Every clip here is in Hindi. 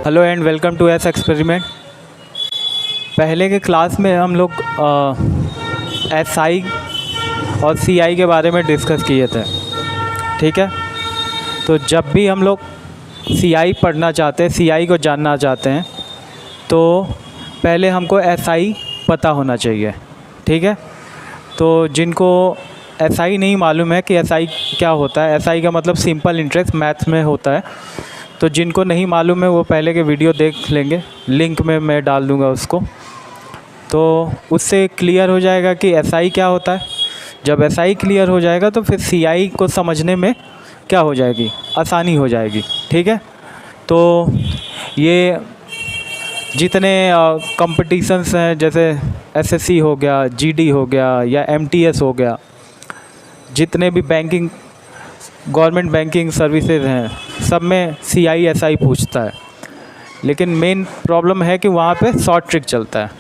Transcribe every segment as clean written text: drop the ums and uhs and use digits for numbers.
Hello and welcome to S experiment. पहले के क्लास में हम लोग SI और CI के बारे में डिस्कस किए थे, ठीक है। तो जब भी हम लोग CI पढ़ना चाहते हैं, CI को जानना चाहते हैं, तो पहले हमको SI पता होना चाहिए, ठीक है। तो जिनको SI नहीं मालूम है कि SI क्या होता है, SI का मतलब सिंपल इंटरेस्ट मैथ्स में होता है। तो जिनको नहीं मालूम है वो पहले के वीडियो देख लेंगे, लिंक में मैं डाल दूँगा उसको, तो उससे क्लियर हो जाएगा कि SI क्या होता है। जब SI क्लियर हो जाएगा तो फिर CI को समझने में क्या हो जाएगी, आसानी हो जाएगी, ठीक है। तो ये जितने कंपटीशंस हैं, जैसे SSC हो गया, GD हो गया या MTS हो गया, जितने भी बैंकिंग गवर्नमेंट बैंकिंग सर्विसेज हैं, सब में CI SI पूछता है। लेकिन मेन प्रॉब्लम है कि वहाँ पे शॉर्ट ट्रिक चलता है।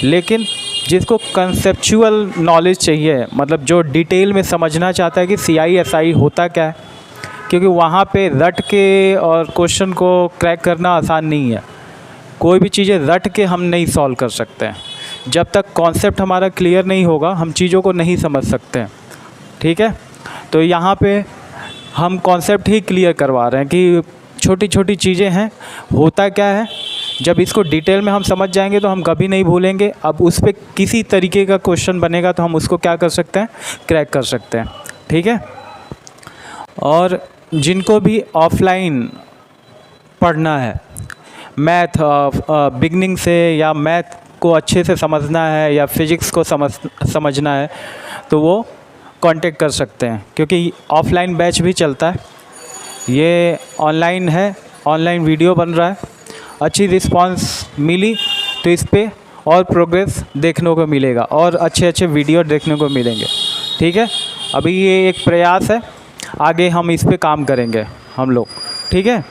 लेकिन जिसको कंसेप्चुअल नॉलेज चाहिए, मतलब जो डिटेल में समझना चाहता है कि CI SI होता क्या है, क्योंकि वहाँ पे रट के और क्वेश्चन को क्रैक करना आसान नहीं है। कोई भी चीज़ें रट के हम नहीं सॉल्व कर सकते हैं। जब तक कॉन्सेप्ट हमारा क्लियर नहीं होगा हम चीज़ों को नहीं समझ सकते हैं, ठीक है। तो यहाँ पे हम कॉन्सेप्ट ही क्लियर करवा रहे हैं कि छोटी छोटी चीज़ें हैं, होता क्या है। जब इसको डिटेल में हम समझ जाएंगे तो हम कभी नहीं भूलेंगे। अब उस पर किसी तरीके का क्वेश्चन बनेगा तो हम उसको क्या कर सकते हैं, क्रैक कर सकते हैं, ठीक है। और जिनको भी ऑफलाइन पढ़ना है, मैथ बिगनिंग से, या मैथ को अच्छे से समझना है या फिज़िक्स को समझना है, तो वो कांटेक्ट कर सकते हैं, क्योंकि ऑफलाइन बैच भी चलता है। ये ऑनलाइन है, ऑनलाइन वीडियो बन रहा है। अच्छी रिस्पांस मिली तो इस पे और प्रोग्रेस देखने को मिलेगा और अच्छे अच्छे वीडियो देखने को मिलेंगे, ठीक है। अभी ये एक प्रयास है, आगे हम इस पे काम करेंगे हम लोग, ठीक है।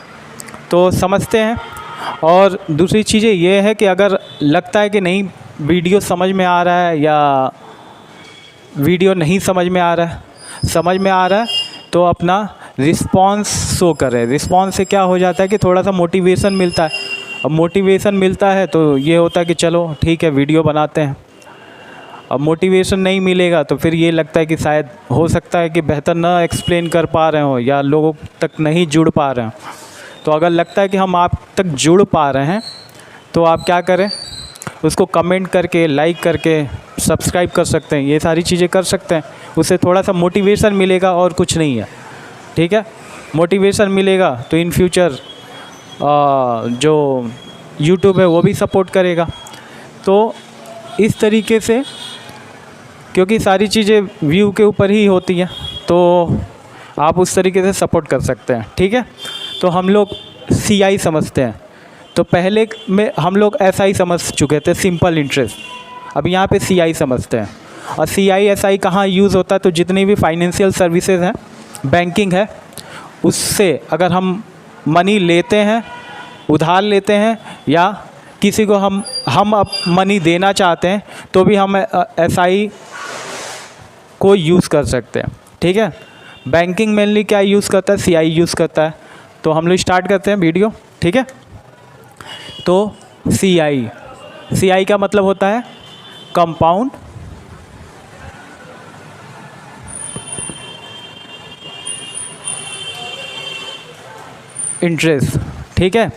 तो समझते हैं। और दूसरी चीज़ें ये है कि अगर लगता है कि नहीं वीडियो समझ में आ रहा है या वीडियो नहीं समझ में आ रहा है, तो अपना रिस्पांस शो करें। रिस्पांस से क्या हो जाता है कि थोड़ा सा मोटिवेशन मिलता है। अब मोटिवेशन मिलता है तो ये होता है कि चलो ठीक है वीडियो बनाते हैं। अब मोटिवेशन नहीं मिलेगा तो फिर ये लगता है कि शायद हो सकता है कि बेहतर ना एक्सप्लेन कर पा रहे हो या लोगों तक नहीं जुड़ पा रहे हैं। तो अगर लगता है कि हम आप तक जुड़ पा रहे हैं तो आप क्या करें, उसको कमेंट करके, लाइक करके, सब्सक्राइब कर सकते हैं। ये सारी चीज़ें कर सकते हैं। उससे थोड़ा सा मोटिवेशन मिलेगा और कुछ नहीं है, ठीक है। मोटिवेशन मिलेगा तो इन फ्यूचर जो YouTube है वो भी सपोर्ट करेगा। तो इस तरीके से, क्योंकि सारी चीज़ें व्यू के ऊपर ही होती हैं, तो आप उस तरीके से सपोर्ट कर सकते हैं, ठीक है। तो हम लोग CI समझते हैं। तो पहले में हम लोग SI समझ चुके थे, सिंपल इंटरेस्ट। अब यहाँ पे CI समझते हैं। और CI SI कहाँ यूज़ होता है, तो जितनी भी फाइनेंशियल सर्विसेज हैं, बैंकिंग है, उससे अगर हम मनी लेते हैं, उधार लेते हैं, या किसी को हम अब मनी देना चाहते हैं, तो भी हम SI को यूज़ कर सकते हैं, ठीक है। बैंकिंग मेनली क्या यूज़ करता है, CI यूज़ करता है। तो हम लोग स्टार्ट करते हैं वीडियो, ठीक है। तो CI का मतलब होता है कंपाउंड इंटरेस्ट, ठीक है।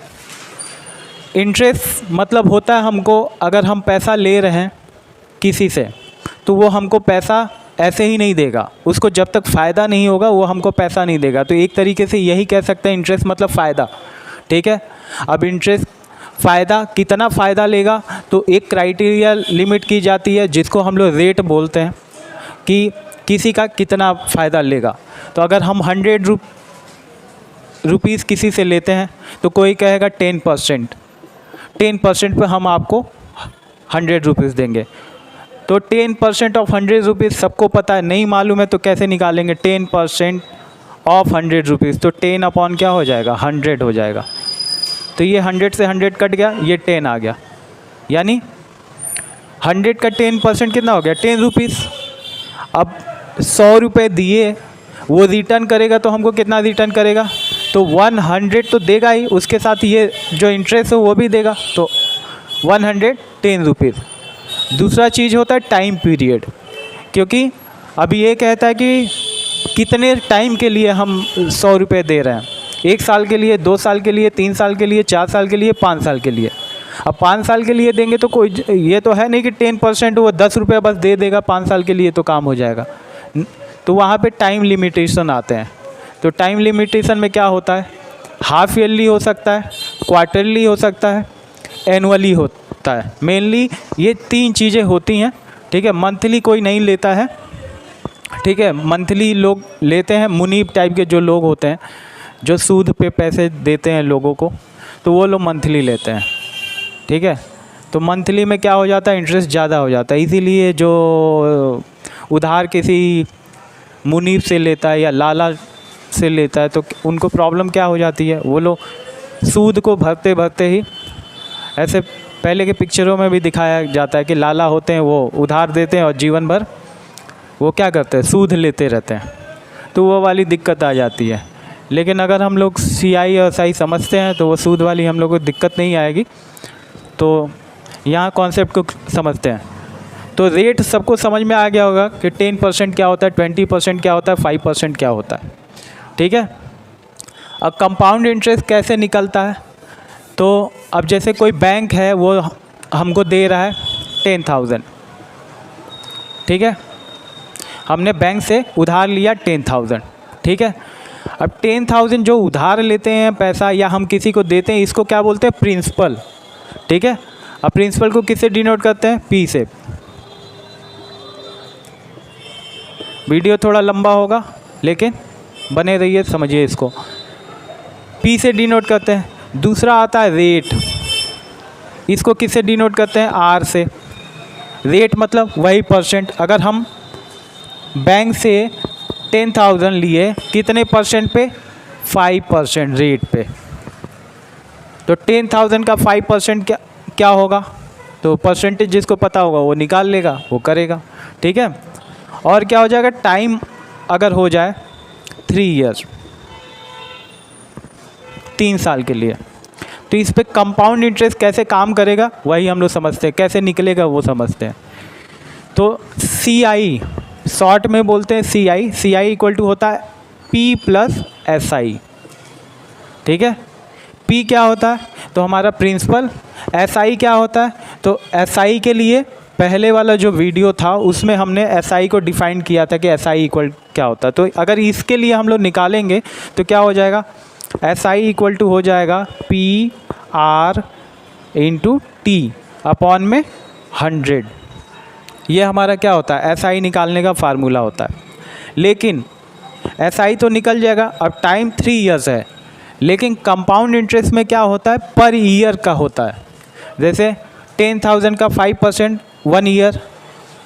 इंटरेस्ट मतलब होता है हमको, अगर हम पैसा ले रहे हैं किसी से तो वो हमको पैसा ऐसे ही नहीं देगा। उसको जब तक फ़ायदा नहीं होगा वो हमको पैसा नहीं देगा। तो एक तरीके से यही कह सकते हैं इंटरेस्ट मतलब फ़ायदा, ठीक है। अब इंटरेस्ट फ़ायदा कितना फ़ायदा लेगा, तो एक क्राइटेरिया लिमिट की जाती है जिसको हम लोग रेट बोलते हैं, कि किसी का कितना फ़ायदा लेगा। तो अगर हम 100 रुपीज़ किसी से लेते हैं तो कोई कहेगा 10% पे हम आपको 100 रुपीज़ देंगे। तो 10% ऑफ 100 रुपीज़ सबको पता है, नहीं मालूम है तो कैसे निकालेंगे 10% ऑफ 100 रुपीज़। तो 10 अपॉन क्या हो जाएगा, 100 हो जाएगा। तो ये 100 से 100 कट गया, ये 10 आ गया, यानी 100 का 10% कितना हो गया, 10 रुपीज़। अब 100 रुपये दिए, वो रिटर्न करेगा तो हमको कितना रिटर्न करेगा, तो 100 तो देगा ही, उसके साथ ये जो इंटरेस्ट है वो भी देगा, तो 110 रुपीज़। दूसरा चीज़ होता है टाइम पीरियड, क्योंकि अभी ये कहता है कि कितने टाइम के लिए हम 100 रुपये दे रहे हैं, 1 साल के लिए, 2 साल के लिए, 3 साल के लिए, 4 साल के लिए, 5 साल के लिए। अब 5 साल के लिए देंगे तो कोई ये तो है नहीं कि 10% वो 10 रुपये बस दे देगा 5 साल के लिए तो काम हो जाएगा। तो वहाँ पे टाइम लिमिटेशन आते हैं। तो टाइम लिमिटेशन में क्या होता है, हाफ ईयरली हो सकता है, क्वार्टरली हो सकता है, एनुअली होता है। मेनली ये 3 चीज़ें होती हैं, ठीक है। मंथली कोई नहीं लेता है, ठीक है। मंथली लोग लेते हैं, मुनीब टाइप के जो लोग होते हैं जो सूद पे पैसे देते हैं लोगों को, तो वो लोग मंथली लेते हैं, ठीक है। तो मंथली में क्या हो जाता है, इंटरेस्ट ज़्यादा हो जाता है। इसीलिए जो उधार किसी मुनीब से लेता है या लाला से लेता है तो उनको प्रॉब्लम क्या हो जाती है, वो लोग सूद को भरते भरते ही, ऐसे पहले के पिक्चरों में भी दिखाया जाता है कि लाला होते हैं वो उधार देते हैं और जीवन भर वो क्या करते हैं, सूद लेते रहते हैं, तो वो वाली दिक्कत आ जाती है। लेकिन अगर हम लोग CI और SI समझते हैं तो वो सूद वाली हम लोग को दिक्कत नहीं आएगी। तो यहाँ कॉन्सेप्ट को समझते हैं। तो रेट सबको समझ में आ गया होगा कि 10% क्या होता है, 20% क्या होता है, 5% क्या होता है, ठीक है। अब कंपाउंड इंटरेस्ट कैसे निकलता है, तो अब जैसे कोई बैंक है वो हमको दे रहा है 10,000, ठीक है। हमने बैंक से उधार लिया 10,000, ठीक है। अब 10,000 जो उधार लेते हैं पैसा या हम किसी को देते हैं, इसको क्या बोलते हैं, प्रिंसिपल, ठीक है। अब प्रिंसिपल को किससे डिनोट करते हैं, P से। वीडियो थोड़ा लंबा होगा लेकिन बने रहिए, समझिए इसको। P से डिनोट करते हैं। दूसरा आता है रेट, इसको किससे डिनोट करते हैं, R से। रेट मतलब वही परसेंट। अगर हम बैंक से 10,000 लिए कितने परसेंट पे, 5% रेट पे, तो 10,000 का 5% क्या होगा, तो परसेंटेज जिसको पता होगा वो निकाल लेगा, वो करेगा, ठीक है। और क्या हो जाएगा, टाइम अगर हो जाए 3 ईयर्स, 3 साल के लिए, तो इस पे कंपाउंड इंटरेस्ट कैसे काम करेगा वही हम लोग समझते हैं, कैसे निकलेगा वो समझते हैं। तो CI शॉर्ट में बोलते हैं, CI इक्वल टू होता है P + SI, ठीक है। P क्या होता है, तो हमारा प्रिंसिपल। SI क्या होता है, तो SI के लिए पहले वाला जो वीडियो था उसमें हमने SI को डिफाइन किया था कि SI इक्वल क्या होता है। तो अगर इसके लिए हम लोग निकालेंगे तो क्या हो जाएगा, SI इक्वल टू हो जाएगा PR × T अपॉन में 100। ये हमारा क्या होता है, SI निकालने का फार्मूला होता है। लेकिन SI तो निकल जाएगा, अब टाइम 3 ईयर्स है, लेकिन कंपाउंड इंटरेस्ट में क्या होता है, पर ईयर का होता है। जैसे 10,000 का 5% 1 ईयर,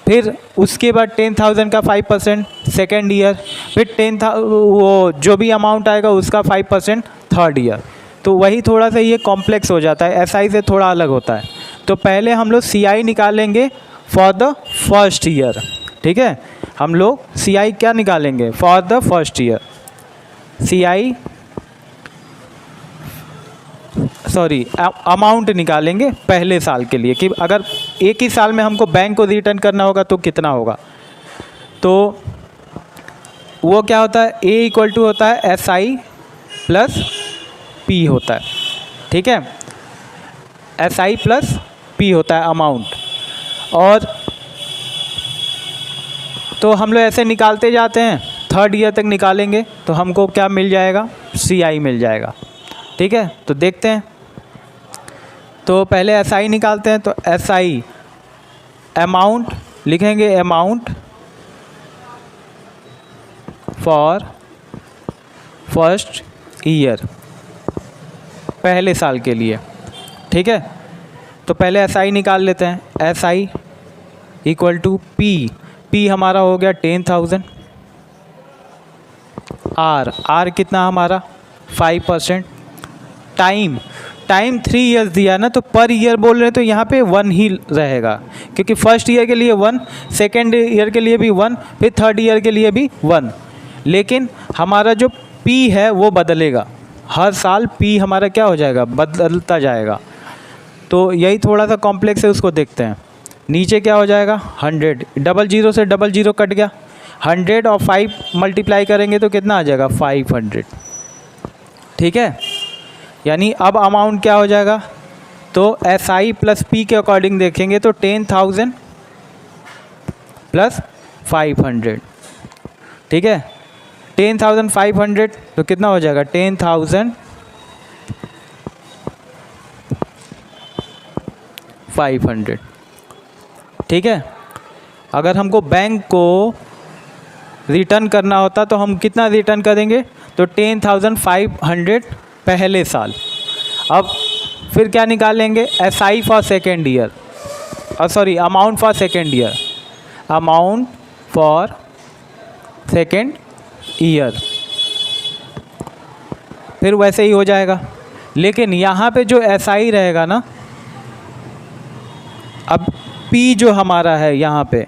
फिर उसके बाद 10,000 का 5% सेकेंड ईयर, फिर 10,000 वो जो भी अमाउंट आएगा उसका 5% थर्ड ईयर। तो वही थोड़ा सा ये कॉम्प्लेक्स हो जाता है, SI से थोड़ा अलग होता है। तो पहले हम लोग CI निकालेंगे फॉर द फर्स्ट ईयर, ठीक है। हम लोग CI क्या निकालेंगे, for the first year, CI sorry amount निकालेंगे पहले साल के लिए, कि अगर एक ही साल में हमको बैंक को रिटर्न करना होगा तो कितना होगा। तो वो क्या होता है, A इक्वल टू होता है SI + P होता है, ठीक है। SI + P होता है अमाउंट। और तो हम लोग ऐसे निकालते जाते हैं, थर्ड ईयर तक निकालेंगे तो हमको क्या मिल जाएगा, CI मिल जाएगा, ठीक है। तो देखते हैं, तो पहले SI निकालते हैं। तो SI अमाउंट लिखेंगे, अमाउंट फॉर फर्स्ट ईयर, पहले साल के लिए, ठीक है। तो पहले SI निकाल लेते हैं। SI इक्वल टू P हमारा हो गया 10,000, R कितना हमारा 5%, टाइम 3 ईयर्स दिया ना, तो पर ईयर बोल रहे हैं तो यहाँ पे 1 ही रहेगा, क्योंकि फर्स्ट ईयर के लिए 1, सेकेंड ईयर के लिए भी 1, फिर थर्ड ईयर के लिए भी 1। लेकिन हमारा जो P है वो बदलेगा, हर साल पी हमारा क्या हो जाएगा, बदलता जाएगा। तो यही थोड़ा सा कॉम्प्लेक्स है, उसको देखते हैं। नीचे क्या हो जाएगा 100, डबल जीरो से डबल जीरो कट गया, 100 और 5 मल्टीप्लाई करेंगे तो कितना आ जाएगा 500। ठीक है, यानी अब अमाउंट क्या हो जाएगा, तो SI प्लस P के अकॉर्डिंग देखेंगे तो 10,000 प्लस 500। ठीक है, 10,500 तो कितना हो जाएगा 10,500। ठीक है, अगर हमको बैंक को रिटर्न करना होता तो हम कितना रिटर्न करेंगे, तो 10,500 पहले साल। अब फिर क्या निकालेंगे, SI for second year, sorry amount for second year, amount for second year, फिर वैसे ही हो जाएगा। लेकिन यहाँ पे जो SI रहेगा ना, अब P जो हमारा है यहाँ पे,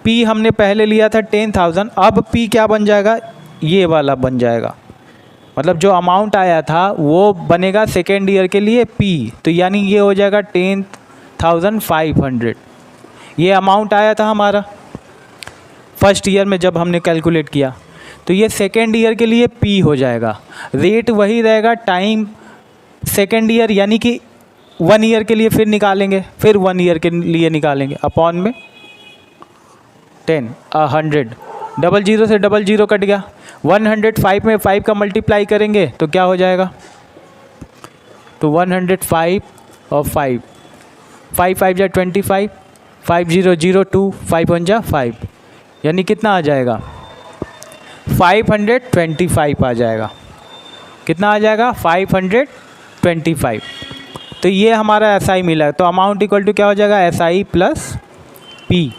P हमने पहले लिया था 10,000, अब P क्या बन जाएगा, ये वाला बन जाएगा। मतलब जो अमाउंट आया था वो बनेगा सेकेंड ईयर के लिए P, तो यानी ये हो जाएगा 10,500। ये अमाउंट आया था हमारा फर्स्ट ईयर में जब हमने कैलकुलेट किया, तो ये सेकेंड ईयर के लिए P हो जाएगा। रेट वही रहेगा, टाइम सेकेंड ईयर यानी कि 1 ईयर के लिए फिर निकालेंगे, फिर 1 ईयर के लिए निकालेंगे, अपॉन में 100, डबल जीरो से डबल जीरो कट गया, 105 में 5 का मल्टीप्लाई करेंगे तो क्या हो जाएगा, तो 105 और 5, 5 5 जा 25, 5002, 5 1 जा 5, यानी कितना आ जाएगा 525 आ जाएगा। कितना आ जाएगा 525। तो ये हमारा SI मिला, तो अमाउंट इक्वल टू क्या हो जाएगा SI प्लस P।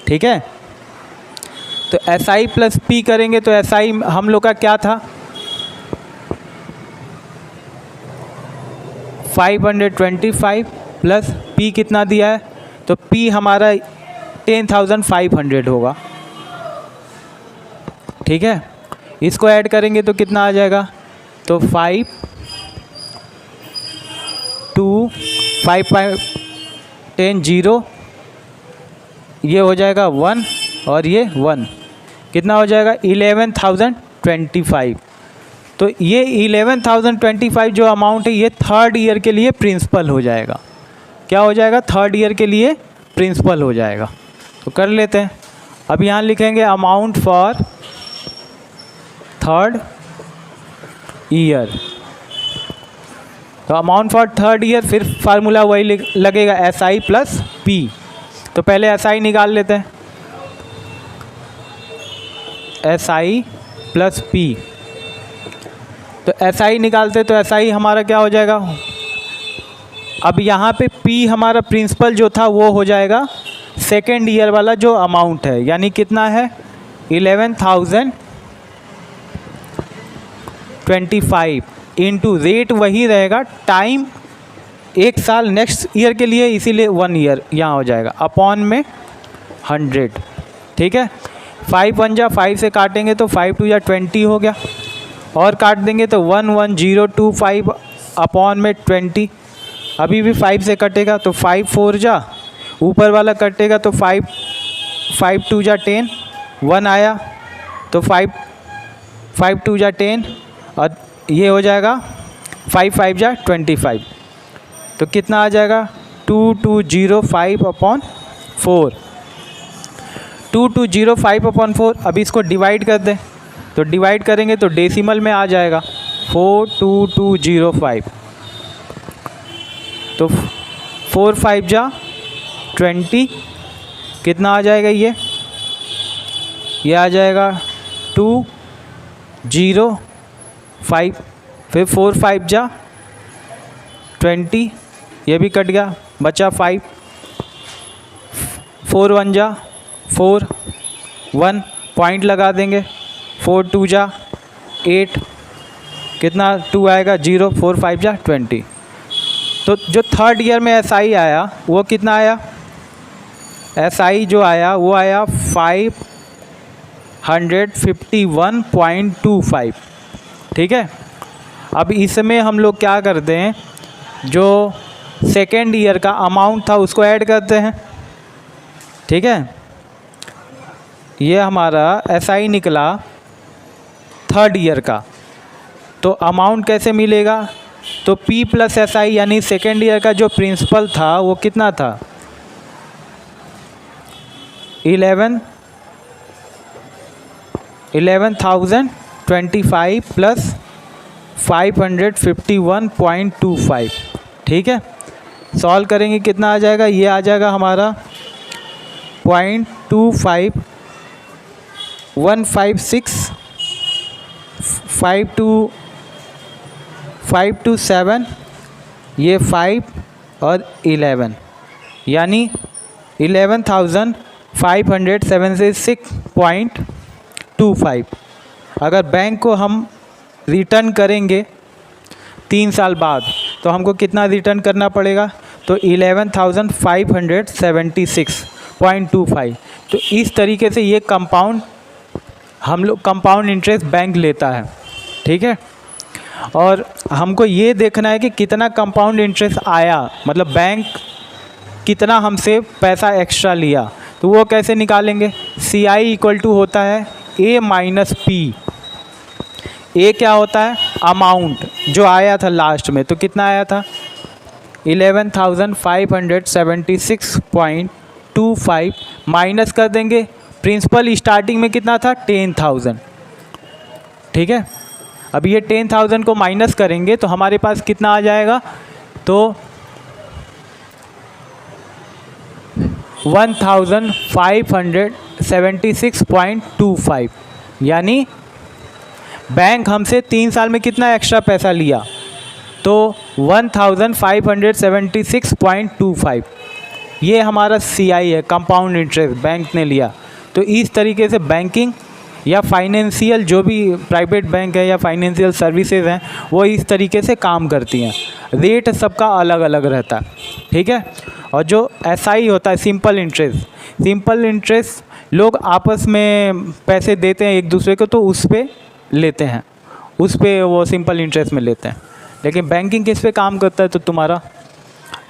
ठीक है, तो SI प्लस P करेंगे तो SI हम लोग का क्या था 525 प्लस P कितना दिया है, तो P हमारा 10,500 होगा। ठीक है, इसको ऐड करेंगे तो कितना आ जाएगा, तो 5 2 5 5 10 0, ये हो जाएगा 1 और ये 1, कितना हो जाएगा 11,025। तो ये 11,025 जो अमाउंट है ये थर्ड ईयर के लिए प्रिंसिपल हो जाएगा। क्या हो जाएगा, थर्ड ईयर के लिए प्रिंसिपल हो जाएगा। तो कर लेते हैं, अब यहाँ लिखेंगे अमाउंट फॉर थर्ड ईयर। तो अमाउंट फॉर थर्ड ईयर, फिर फार्मूला वही लगेगा SI प्लस P। तो पहले SI निकाल लेते हैं, SI प्लस P। तो SI निकालते तो SI हमारा क्या हो जाएगा, अब यहाँ पे P हमारा प्रिंसिपल जो था वो हो जाएगा सेकेंड ईयर वाला जो अमाउंट है, यानी कितना है 11,025 इंटू रेट वही रहेगा, टाइम एक साल नेक्स्ट ईयर के लिए, इसीलिए 1 ईयर यहाँ हो जाएगा, अपॉन में 100। ठीक है, 5 1 जा 5 से काटेंगे तो 5 2 जा 20 हो गया, और काट देंगे तो 11025 अपॉन में 20, अभी भी 5 से कटेगा तो 5 4 जा, ऊपर वाला कटेगा तो 5 5 2 जा 10, 1 आया तो 5 5 2 जा 10, और ये हो जाएगा 5 5 जा 25। तो कितना आ जाएगा 2205 अपॉन 4, 2205 अपॉन 4। अभी इसको डिवाइड कर दें, तो डिवाइड करेंगे तो डेसिमल में आ जाएगा 42205। तो 4 5 जा 20, कितना आ जाएगा, ये आ जाएगा 205, फिर 4 5 जा 20, ये भी कट गया, बचा 5, 4 1 जा 4, 1 पॉइंट लगा देंगे, 4 2 जा 8, कितना 2 आएगा 0, 4 5 जा 20। तो जो थर्ड ईयर में SI आया वो कितना आया, SI जो आया वो आया 551.25। ठीक है, अब इसमें हम लोग क्या करते हैं, जो सेकेंड ईयर का अमाउंट था उसको ऐड करते हैं, ठीक है। ये हमारा एसआई निकला थर्ड ईयर का, तो अमाउंट कैसे मिलेगा, तो P प्लस SI यानी सेकेंड ईयर का जो प्रिंसिपल था वो कितना था, 11,025 प्लस 551.25, ठीक है। सॉल्व करेंगे कितना आ जाएगा, ये आ जाएगा हमारा 0.25156 ये 5 और 11 यानी 11,576.25। अगर बैंक को हम रिटर्न करेंगे 3 साल बाद तो हमको कितना रिटर्न करना पड़ेगा, तो 11,576.25। तो इस तरीके से ये कंपाउंड हम लोग कंपाउंड इंटरेस्ट बैंक लेता है, ठीक है। और हमको ये देखना है कि कितना कंपाउंड इंटरेस्ट आया, मतलब बैंक कितना हमसे पैसा एक्स्ट्रा लिया, तो वो कैसे निकालेंगे, CI इक्वल टू होता है A माइनस P। ए क्या होता है, अमाउंट जो आया था लास्ट में, तो कितना आया था 11,576.25 माइनस कर देंगे, प्रिंसिपल स्टार्टिंग में कितना था 10,000, ठीक है। अब ये 10,000 को माइनस करेंगे तो हमारे पास कितना आ जाएगा, तो 1,576.25 यानी बैंक हमसे 3 साल में कितना एक्स्ट्रा पैसा लिया, तो 1,576.25 ये हमारा CI है, कंपाउंड इंटरेस्ट बैंक ने लिया। तो इस तरीके से बैंकिंग या फाइनेंशियल जो भी प्राइवेट बैंक है या फाइनेंशियल सर्विसेज हैं वो इस तरीके से काम करती हैं। रेट सबका अलग अलग रहता है, ठीक है। और जो SI होता है सिंपल इंटरेस्ट लोग आपस में पैसे देते हैं एक दूसरे को, तो उस पर लेते हैं, उस पर वो सिंपल इंटरेस्ट में लेते हैं। लेकिन बैंकिंग किस पे काम करता है, तो तुम्हारा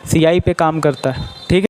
CI पे काम करता है, ठीक है।